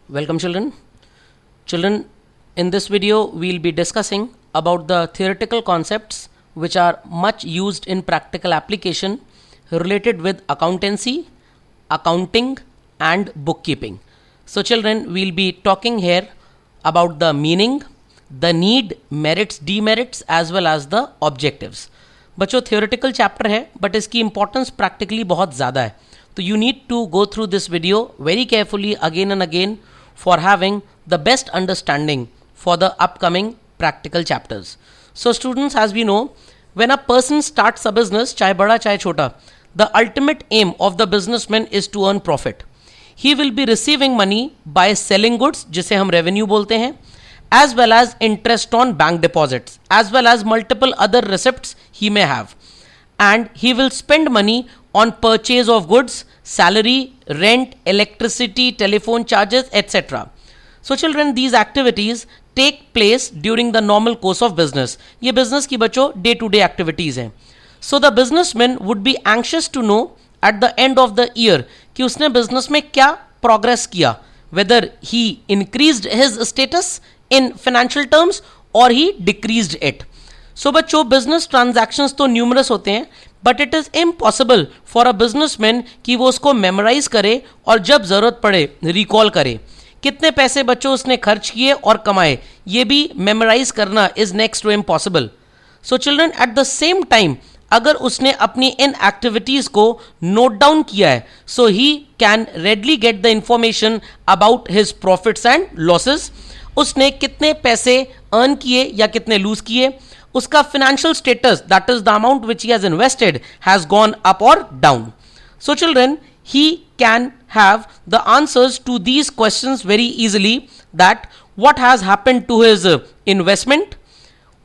Welcome children. Children, in this video we'll be discussing about the theoretical concepts which are much used in practical application related with accountancy, accounting and bookkeeping. So children, we'll be talking here about the meaning, the need, merits, demerits as well as the objectives. बच्चों theoretical chapter है but इसकी importance practically बहुत ज़्यादा है, तो you need to go through this video very carefully again and again for having the best understanding for the upcoming practical chapters. So students, as we know, when a person starts a business, चाहे बड़ा चाहे छोटा, the ultimate aim of the businessman is to earn profit. He will be receiving money by selling goods, जिसे हम revenue बोलते हैं, as well as interest on bank deposits, as well as multiple other receipts he may have. And he will spend money on purchase of goods, salary, rent, electricity, telephone charges, etc. So children, these activities take place during the normal course of business. ये business की बच्चों day to day activities हैं. So the businessman would be anxious to know at the end of the year कि उसने business में क्या progress किया, whether he increased his status in financial terms or he decreased it. So बच्चों, business transactions तो numerous होते हैं, but it is impossible for a businessman कि वो उसको memorize करे और जब ज़रूरत पड़े recall करे. कितने पैसे बच्चों उसने खर्च किए और कमाए, ये भी memorize करना is next to impossible. So children, at the same time, अगर उसने अपनी इन एक्टिविटीज़ को नोट डाउन किया है, so he can readily get the information about his profits and losses. उसने कितने पैसे अर्न किए या कितने लूज किए, उसका financial status, that is the amount which he has invested, has gone up or down. So children, he can have the answers to these questions very easily, that what has happened to his investment,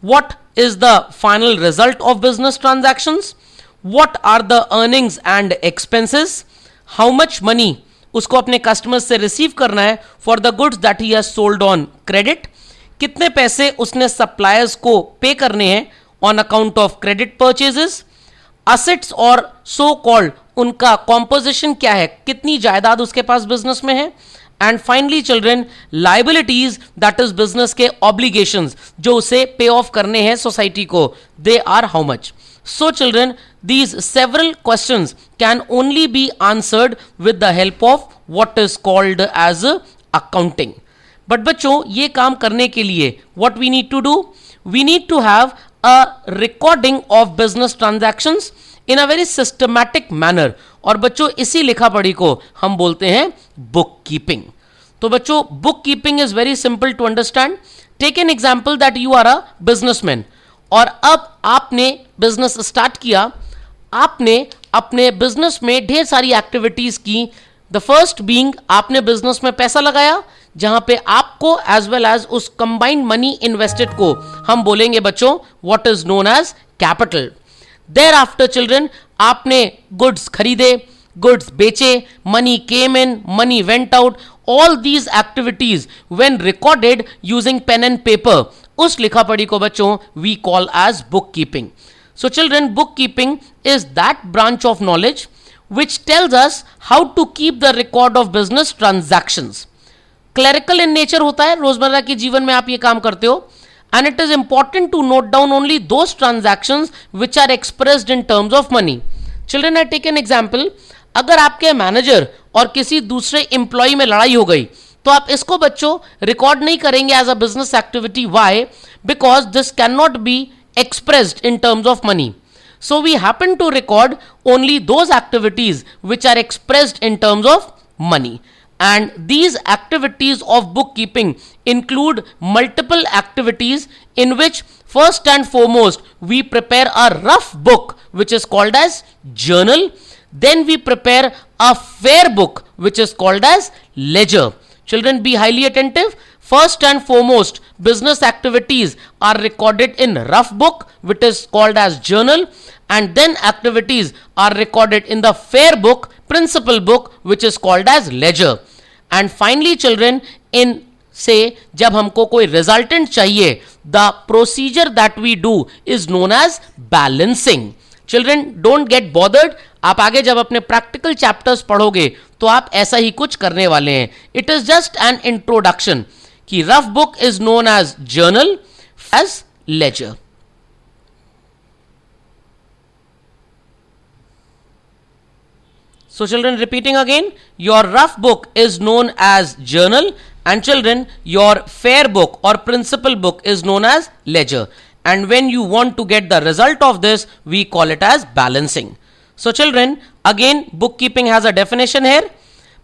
what is the final result of business transactions, what are the earnings and expenses, how much money उसको अपने customers से receive करना है for the goods that he has sold on credit, कितने पैसे उसने suppliers को पे करने हैं on account of credit purchases, assets और सो कॉल्ड उनका कॉम्पोजिशन क्या है, कितनी जायदाद उसके पास बिजनेस में है, and finally children liabilities that is business के ऑब्लिगेशंस जो उसे पे ऑफ करने हैं सोसाइटी को, they are how much. So children, these several questions can only be answered with the help of what is called as accounting. But बच्चों, ये काम करने के लिए what we need to do? We need to have a recording of business transactions in a very systematic manner. और बच्चों, इसी लिखा पढ़ी को हम बोलते हैं bookkeeping. तो बच्चों, bookkeeping is very simple to understand. Take an example that you are a businessman. और अब आपने बिजनेस स्टार्ट किया, आपने अपने बिजनेस में ढेर सारी एक्टिविटीज की. द फर्स्ट बीइंग, आपने बिजनेस में पैसा लगाया, जहां पे आपको एज वेल एज उस कंबाइंड मनी इन्वेस्टेड को हम बोलेंगे बच्चों what is known as capital. Thereafter children, आपने गुड्स खरीदे, गुड्स बेचे, money came in, money went out. All these activities when recorded using pen and paper, उस लिखा पढ़ी को बच्चों we call as book keeping. So children, book keeping is that branch of knowledge which tells us how to keep the record of business transactions. Clerical in nature होता है, रोजमर्रा के जीवन में आप ये काम करते हो, and it is important to note down only those transactions which are expressed in terms of money. Children, I take an example. अगर आपके मैनेजर और किसी दूसरे एम्प्लॉय में लड़ाई हो गई, तो आप इसको बच्चों रिकॉर्ड नहीं करेंगे as a business activity. Why? Because this can not be expressed in terms of money. So we happen to record only those activities which are expressed in terms of money. And these activities of bookkeeping include multiple activities in which first and foremost we prepare a rough book which is called as journal. Then we prepare a fair book which is called as ledger. Children, be highly attentive. First and foremost, business activities are recorded in rough book which is called as journal, and then activities are recorded in the fair book, principal book which is called as ledger. And finally children, in say जब हमको कोई resultant चाहिए, the procedure that we do is known as balancing. Children, don't get bothered. आप आगे जब अपने practical chapters पढ़ोगे तो आप ऐसा ही कुछ करने वाले हैं. It is just an introduction कि rough book is known as journal, as ledger. So children, repeating again, your rough book is known as journal, and children, your fair book or principal book is known as ledger. And when you want to get the result of this, we call it as balancing. So children, again, bookkeeping has a definition here.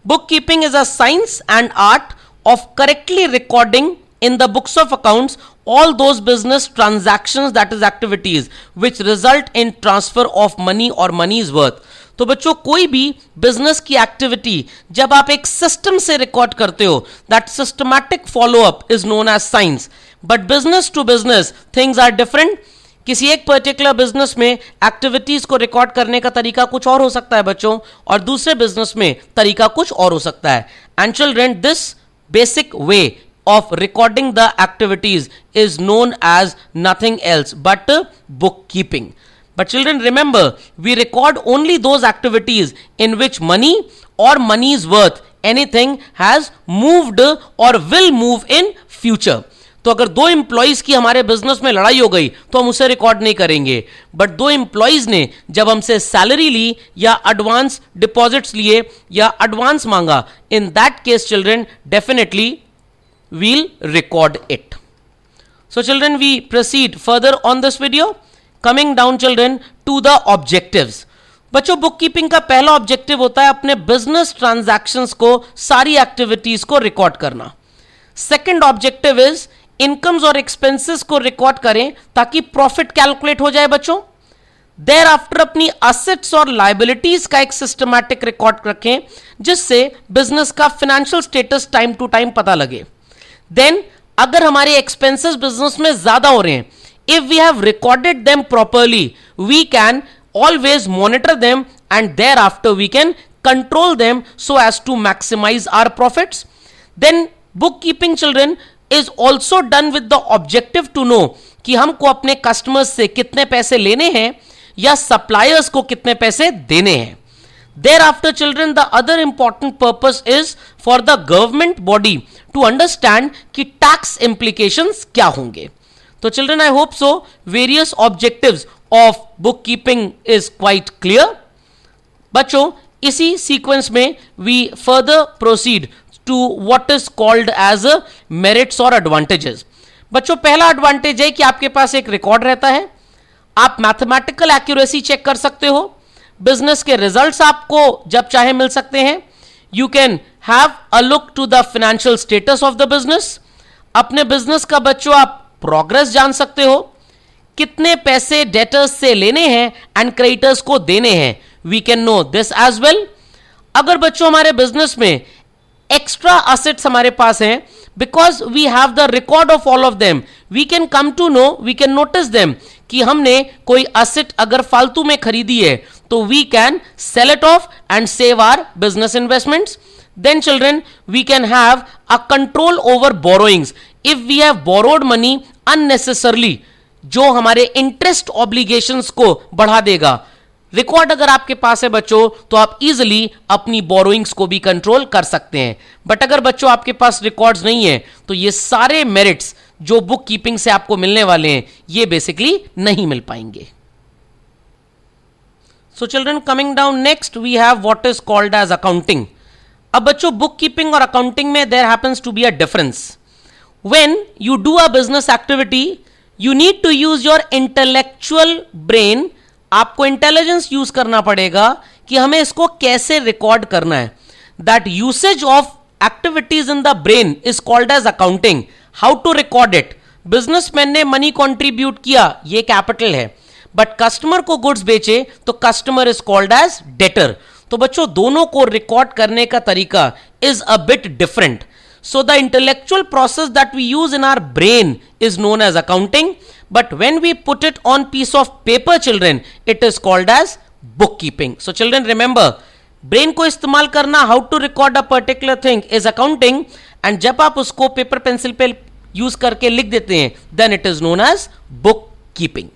Bookkeeping is a science and art of correctly recording in the books of accounts all those business transactions, that is activities, which result in transfer of money or money's worth. तो बच्चों, कोई भी business की activity जब आप एक system से record करते हो, that systematic followup is known as science. But business to business things are different. किसी एक पर्टिकुलर बिजनेस में एक्टिविटीज को रिकॉर्ड करने का तरीका कुछ और हो सकता है बच्चों, और दूसरे बिजनेस में तरीका कुछ और हो सकता है. And children, this basic way of recording the activities is known as nothing else but bookkeeping. But children, remember, we record only those activities in which money or money's worth, anything, has moved or will move in future. तो अगर दो employees की हमारे business में लड़ाई हो गई तो हम उसे रिकॉर्ड नहीं करेंगे. बट दो एम्प्लॉइज ने जब हमसे सैलरी ली या एडवांस डिपॉजिट्स लिए या एडवांस मांगा, in that case children definitely we'll record it. So children, we proceed further on this video. Coming down children to the objectives. बच्चों, बुक कीपिंग का पहला ऑब्जेक्टिव होता है अपने बिजनेस ट्रांजैक्शंस को, सारी एक्टिविटीज को रिकॉर्ड करना. सेकंड ऑब्जेक्टिव इज इनकम्स और एक्सपेंसेस को रिकॉर्ड करें ताकि प्रॉफिट कैलकुलेट हो जाए बच्चों. देयर आफ्टर अपनी असेट्स और लाइबिलिटीज का एक सिस्टमैटिक रिकॉर्ड रखें जिससे बिजनेस का financial status time to time पता लगे. देन अगर हमारे एक्सपेंसेस बिजनेस में ज्यादा हो रहे हैं, if we have recorded them properly, we can always monitor them and thereafter we can control them so as to maximise our profits. Then book keeping children is also done with the objective to know कि हमको अपने customers से कितने पैसे लेने हैं या suppliers को कितने पैसे देने हैं. Thereafter children, the other important purpose is for the government body to understand कि tax implications क्या होंगे. तो children, I hope so various objectives of bookkeeping is quite clear. बच्चों, इसी sequence में we further proceed to what is called as merits or advantages. बच्चों, पहला advantage है कि आपके पास एक रिकॉर्ड रहता है, आप मैथमेटिकल एक्यूरेसी चेक कर सकते हो, बिजनेस के रिजल्ट्स आपको जब चाहे मिल सकते हैं. You can have a look to the financial status of the business. अपने बिजनेस का बच्चों आप प्रोग्रेस जान सकते हो, कितने पैसे डेटर्स से लेने हैं एंड क्रेडिटर्स को देने हैं. We can know this as well. अगर बच्चों हमारे बिजनेस में एक्स्ट्रा असेट्स हमारे पास हैं, because we have the record of all of them, we can come to know, we can notice them कि हमने कोई असेट अगर फालतू में खरीदी है तो we can sell it off and save our business investments. Then children, we can have a control over borrowings. If we have borrowed money unnecessarily, जो हमारे इंटरेस्ट ऑब्लिगेशंस को बढ़ा देगा, रिकॉर्ड अगर आपके पास है बच्चों तो आप इजिली अपनी बोरोइंग्स को भी कंट्रोल कर सकते हैं. बट अगर बच्चों आपके पास रिकॉर्ड्स नहीं है तो ये सारे मेरिट्स जो बुक कीपिंग से आपको मिलने वाले हैं ये बेसिकली नहीं मिल पाएंगे. So children, coming down next we have what is called as accounting. अब बच्चों, बुक कीपिंग और अकाउंटिंग में there happens to be a difference. When you do a business activity, you need to use your intellectual brain. आपको intelligence use करना पड़ेगा कि हमें इसको कैसे रिकॉर्ड करना है. That usage of activities in the brain is called as accounting. How to record it? Businessman ने मनी कॉन्ट्रीब्यूट किया, ये कैपिटल है, बट कस्टमर को गुड्स बेचे तो customer is called as debtor. तो बच्चों, दोनों को रिकॉर्ड करने का तरीका is a bit different. So the intellectual process that we use in our brain is known as accounting, but when we put it on piece of paper children, it is called as book keeping. So children, remember, brain को इस्तेमाल करना how to record a particular thing is accounting, and जब आप उसको paper pencil पे use करके लिख देते हैं then it is known as book keeping.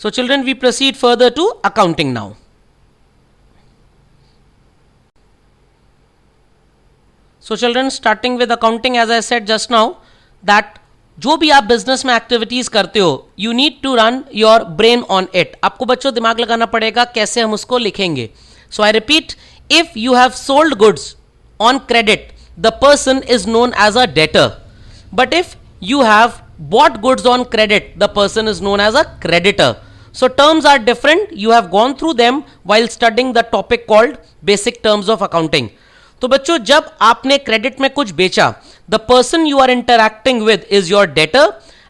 So children, we proceed further to accounting now. So children, starting with accounting, as I said just now, that जो भी आप बिजनेस में एक्टिविटीज करते हो, you need to run your brain on it. आपको बच्चों दिमाग लगाना पड़ेगा कैसे हम उसको लिखेंगे. So I repeat, if you have sold goods on credit, the person is known as a debtor. But if you have bought goods on credit, the person is known as a creditor. So terms are different. You have gone through them while studying the topic called basic terms of accounting. तो बच्चों, जब आपने credit में कुछ बेचा, the person you are interacting with is your debtor,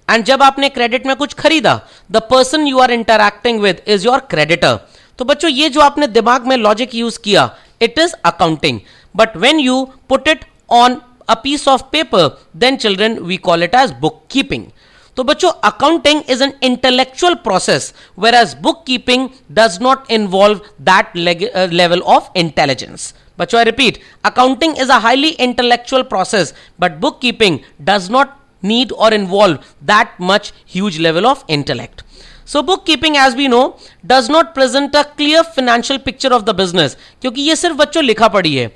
and जब आपने credit में कुछ खरीदा, the person you are interacting with is your creditor. तो बच्चों, ये जो आपने दिमाग में लॉजिक यूज किया, it is accounting. But when you put it on a piece of paper, then children, we call it as bookkeeping. तो बच्चों, accounting is an intellectual process, whereas bookkeeping does not involve that level of intelligence. बच्चों, I repeat, accounting is a highly intellectual process, but bookkeeping does not need or involve that much huge level of intellect. So bookkeeping, as we know, does not present a clear financial picture of the business, क्योंकि ये सिर्फ बच्चों लिखा पढ़ी है.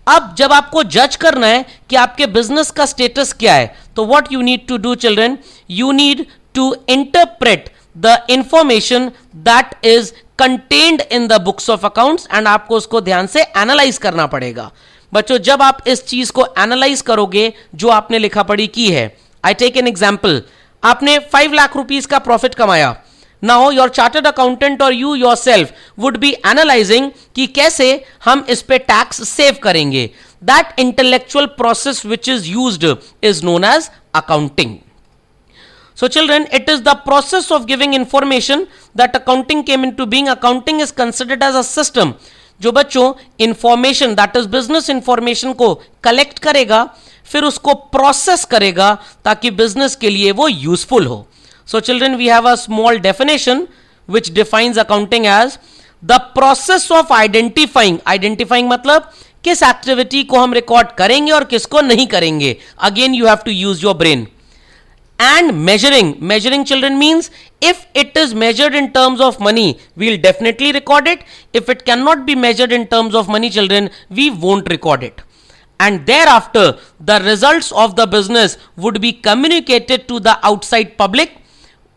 अब जब आपको जज करना है कि आपके बिजनेस का स्टेटस क्या है, तो what you need to do children, you need to interpret the information that is contained in the books of accounts, and आपको उसको ध्यान से एनालाइज करना पड़ेगा. बच्चों, जब आप इस चीज को एनालाइज करोगे जो आपने लिखा पढ़ी की है, आई टेक एन एग्जाम्पल, आपने 5 लाख रुपीज का प्रॉफिट कमाया. Now your chartered accountant or you yourself would be analyzing कि कैसे हम इस पे टैक्स सेव करेंगे. That intellectual process which is used is known as accounting. So children, it is the process of giving information that accounting came into being. Accounting is considered as a system जो बच्चों information, that is business information को collect करेगा, फिर उसको process करेगा ताकि business के लिए वो यूजफुल हो. So children, we have a small definition which defines accounting as the process of identifying मतलब किस एक्टिविटी को हम रिकॉर्ड करेंगे और किसको नहीं करेंगे. Again you have to use your brain. And measuring children means if it is measured in terms of money, we'll definitely record it. If it cannot be measured in terms of money, children, we won't record it. And thereafter the results of the business would be communicated to the outside public.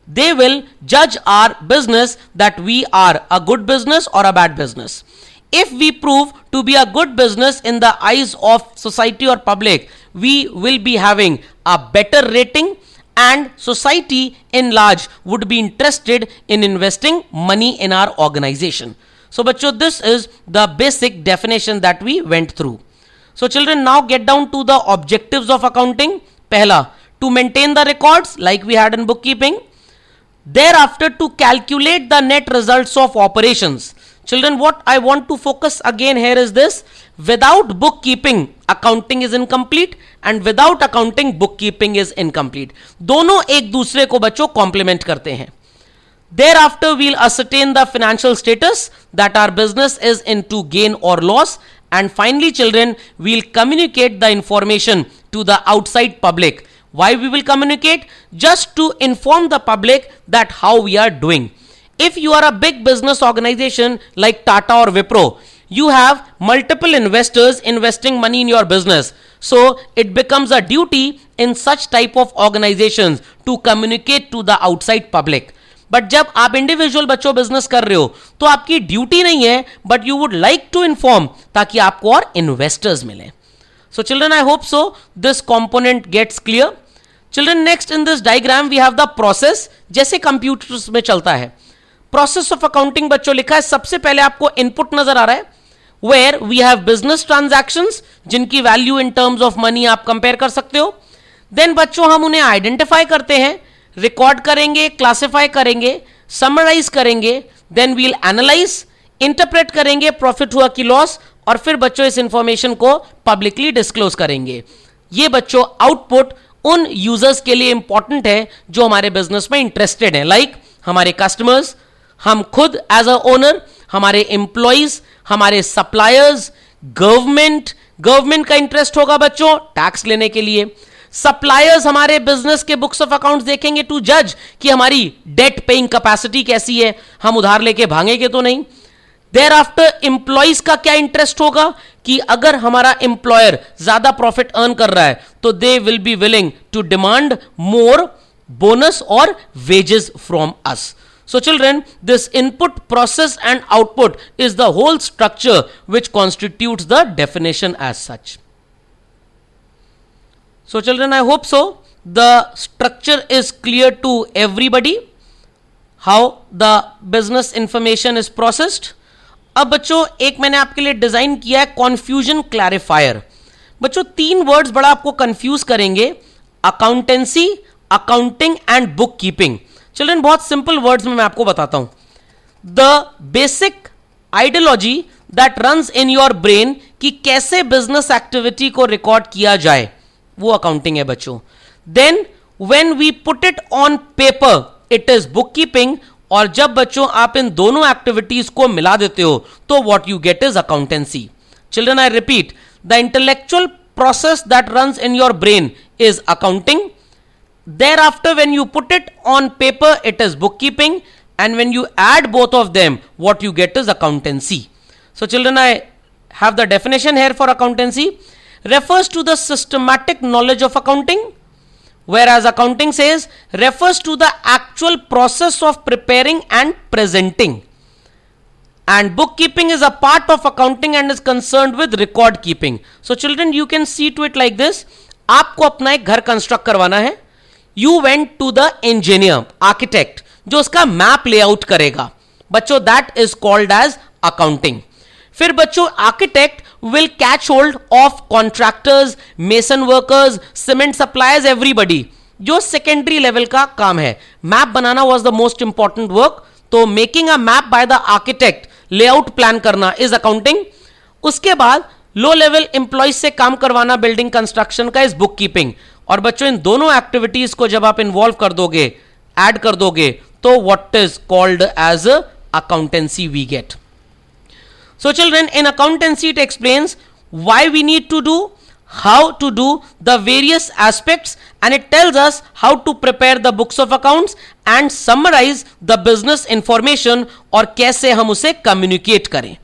They will judge our business that we are a good business or a bad business. If we prove to be a good business in the eyes of society or public, we will be having a better rating, and society in large would be interested in investing money in our organization. So bachcho, this is the basic definition that we went through. So children, now get down to the objectives of accounting. Pehla, to maintain the records like we had in bookkeeping. Thereafter, to calculate the net results of operations. Children, what I want to focus again here is this: without bookkeeping, accounting is incomplete, and without accounting, bookkeeping is incomplete. दोनों एक दूसरे को बच्चों complement करते हैं. Thereafter, we'll ascertain the financial status that our business is into gain or loss, and finally, children, we'll communicate the information to the outside public. Why we will communicate? Just to inform the public that how we are doing. If you are a big business organization like Tata or Wipro, you have multiple investors investing money in your business. So it becomes a duty in such type of organizations to communicate to the outside public. But जब आप individual बच्चों business कर रहे हो तो आपकी duty नहीं है, but you would like to inform ताकि आपको और इन्वेस्टर्स मिले. So children, I hope so this component gets clear. Children, next in this diagram we have the process. जैसे कंप्यूटर्स में चलता है, प्रोसेस ऑफ अकाउंटिंग बच्चों लिखा है. सबसे पहले आपको इनपुट नजर आ रहा है, where we have business transactions जिनकी value in terms of money आप कंपेयर कर सकते हो. देन बच्चों हम उन्हें आइडेंटिफाई करते हैं, रिकॉर्ड करेंगे, क्लासिफाई करेंगे, समराइज करेंगे, देन वील एनालाइज, इंटरप्रेट करेंगे प्रॉफिट हुआ कि लॉस, और फिर बच्चों इस इंफॉर्मेशन को पब्लिकली डिस्क्लोज करेंगे. ये बच्चों आउटपुट उन यूजर्स के लिए इंपॉर्टेंट है जो हमारे बिजनेस में इंटरेस्टेड है, लाइक हमारे कस्टमर्स, हम खुद एज अ ओनर, हमारे एम्प्लॉइज, हमारे सप्लायर्स, गवर्नमेंट का इंटरेस्ट होगा बच्चों टैक्स लेने के लिए. सप्लायर्स हमारे बिजनेस के बुक्स ऑफ अकाउंट्स देखेंगे टू जज कि हमारी डेट पेइंग कैपेसिटी कैसी है, हम उधार लेके भागेंगे तो नहीं. देयर आफ्टर एम्प्लॉइज का क्या इंटरेस्ट होगा कि अगर हमारा एम्प्लॉयर ज्यादा प्रॉफिट अर्न कर रहा है तो they will be willing to demand more bonus or wages from us. So children, this input, process and output is the whole structure which constitutes the definition as such. So children, I hope so. The structure is clear to everybody. How the business information is processed. अब बच्चों एक मैंने आपके लिए design किया है confusion clarifier. बच्चों 3 words बड़ा आपको कंफ्यूज करेंगे, accountancy, accounting and book keeping. Children बहुत सिंपल वर्ड्स में मैं आपको बताता हूं. The basic ideology that runs in your brain कि कैसे बिजनेस एक्टिविटी को रिकॉर्ड किया जाए वो अकाउंटिंग है बच्चों. Then when we put it on paper it is book keeping. और जब बच्चों आप इन दोनों एक्टिविटीज को मिला देते हो तो what you get is accountancy. Children I repeat, the intellectual process that runs in your brain is accounting. Thereafter, when you put it on paper, it is bookkeeping, and when you add both of them, what you get is accountancy. So, children, I have the definition here for accountancy. Refers to the systematic knowledge of accounting, whereas accounting says refers to the actual process of preparing and presenting. And bookkeeping is a part of accounting and is concerned with record keeping. So, children, you can see to it like this. आपको अपना एक घर construct करवाना है. You went to the engineer, architect, जो उसका map layout करेगा. बच्चों that is called as accounting. फिर बच्चों architect will catch hold of contractors, mason workers, cement suppliers, everybody. जो secondary level का काम है. Map banana was the most important work. तो making a map by the architect, layout plan करना is accounting. उसके बाद लो लेवल एम्प्लॉइज से काम करवाना बिल्डिंग कंस्ट्रक्शन का इज बुक कीपिंग. और बच्चों इन दोनों एक्टिविटीज को जब आप इन्वॉल्व कर दोगे, ऐड कर दोगे, तो what is called as accountancy we get. So children, in accountancy it explains why we need to do, how to do the various aspects, and it tells us how to prepare the books of accounts and summarize the business information और कैसे हम उसे communicate करें.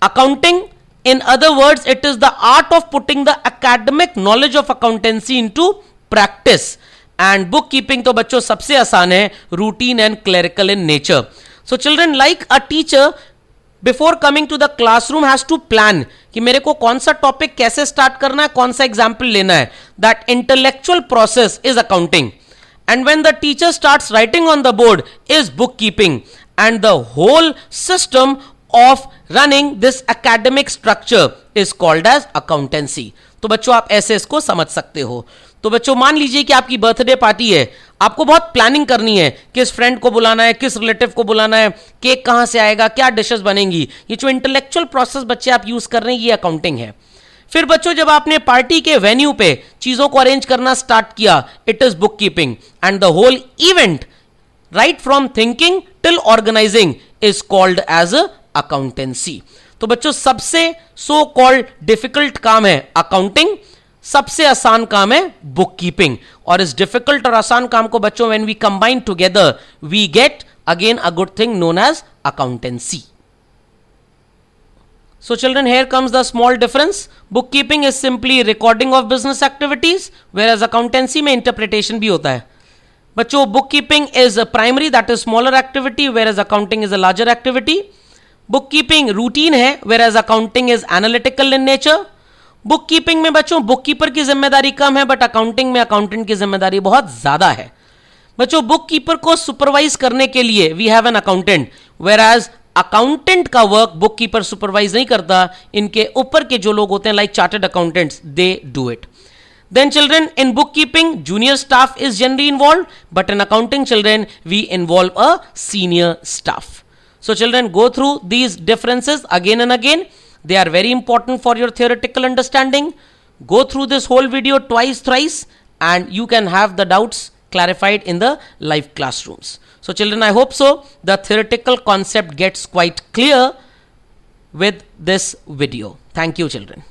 Accounting, in other words, it is the art of putting the academic knowledge of accountancy into practice. And bookkeeping तो बच्चों सबसे आसान है, routine and clerical in nature. So children, like a teacher before coming to the classroom has to plan कि मेरे को कौन सा टॉपिक कैसे स्टार्ट करना है, कौन सा एग्जाम्पल लेना है. That intellectual process is accounting, and when the teacher starts writing on the board is book keeping, and the whole system of running this academic structure is called as accountancy. तो बच्चों आप ऐसे इसको समझ सकते हो. तो बच्चों मान लीजिए कि आपकी बर्थडे पार्टी है, आपको बहुत प्लानिंग करनी है, किस फ्रेंड को बुलाना है, किस रिलेटिव को बुलाना है, केक कहां से आएगा, क्या डिशेस बनेंगी. ये जो इंटेलेक्चुअल प्रोसेस बच्चे आप यूज कर रहे हैं ये अकाउंटिंग है. फिर बच्चों जब आपने पार्टी के वेन्यू पे चीजों को अरेंज करना स्टार्ट किया, it is book keeping, and the whole event right from thinking till organising is called as accountancy. तो बच्चों सबसे सो कॉल्ड डिफिकल्ट काम है अकाउंटिंग, सबसे आसान काम है बुक कीपिंग. और इस डिफिकल्ट और आसान काम को बच्चों when we combine together we get again a good thing known as accountancy. So children, here comes the small difference. Bookkeeping is simply recording of business activities, whereas accountancy में interpretation भी होता है. बच्चों bookkeeping is a primary, that is smaller activity, whereas accounting is a larger activity. Bookkeeping routine है, whereas accounting is analytical in nature. Book keeping में बच्चों book keeper की जिम्मेदारी कम है, बट अकाउंटिंग में अकाउंटेंट की जिम्मेदारी बहुत ज्यादा है. बच्चों बुक कीपर को सुपरवाइज करने के लिए we have an accountant, whereas accountant का वर्क बुक कीपर सुपरवाइज नहीं करता. इनके ऊपर के जो लोग होते हैं like chartered accountants, they do it. Then children, in bookkeeping junior staff is generally involved, but in accounting children we involve a senior staff. So children, go through these differences again and again. They are very important for your theoretical understanding. Go through this whole video twice, thrice, and you can have the doubts clarified in the live classrooms. So children, I hope so the theoretical concept gets quite clear with this video. Thank you children.